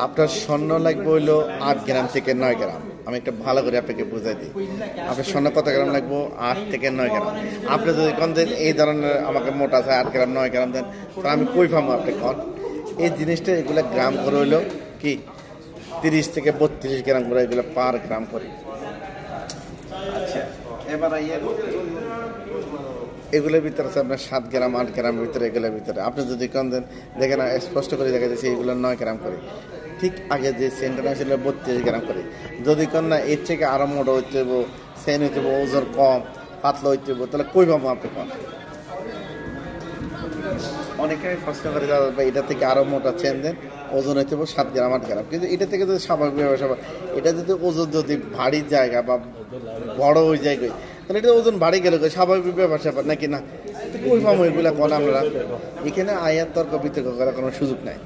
আপনার স্বর্ণ লাগবে হইলো 8 গ্রাম থেকে 9 গ্রাম। আমি একটা ভালো করে আপনাকে বুঝাই দিই। আপনার স্বর্ণ কত গ্রাম লাগবো? 8 থেকে 9 গ্রাম। আপনি যদি কন দেন এই ধরনের আমাকে মোটা আছে 8 গ্রাম 9 গ্রাম দেন, তো আমি কই পাবো? আপনি কন এই জিনিসটা এগুলো গ্রাম করে হইলো কি 30 থেকে 32 গ্রাম করে এগুলো পার গ্রাম করে। আচ্ছা, এবার এগুলোর ভিতরে আছে আপনার 7 গ্রাম 8 গ্রামের ভিতরে, এগুলোর ভিতরে আপনি যদি কন দেন দেখেন স্পষ্ট করে দেখা যাচ্ছে এগুলো 9 গ্রাম করে। ঠিক আগে যে সেন্টার ছিল 32 গ্রাম করে। যদি কন না এর থেকে আরো মোটা হইতে হইব, সেন হইতে হইব, ওজন কম পাতলা হইতে হইব, তাহলে কই পাবো আপনি কন? অনেকে প্রশ্ন করে দাদা এটা থেকে আরো মোটা চেন দেন, ওজন হইতে হবে 7 গ্রাম 8 গ্রাম, কিন্তু এটা থেকে যদি স্বাভাবিক ব্যবসা, এটা যদি ওজন যদি ভারী জায়গা বা বড় ওই জায়গায়, তাহলে এটা ওজন ভারী গেলে স্বাভাবিক ব্যবসা নাকি না? ওই পাবো এগুলা কোন আমরা? এখানে আয়াত তর্ক বিতর্ক করার কোনো সুযোগ নাই।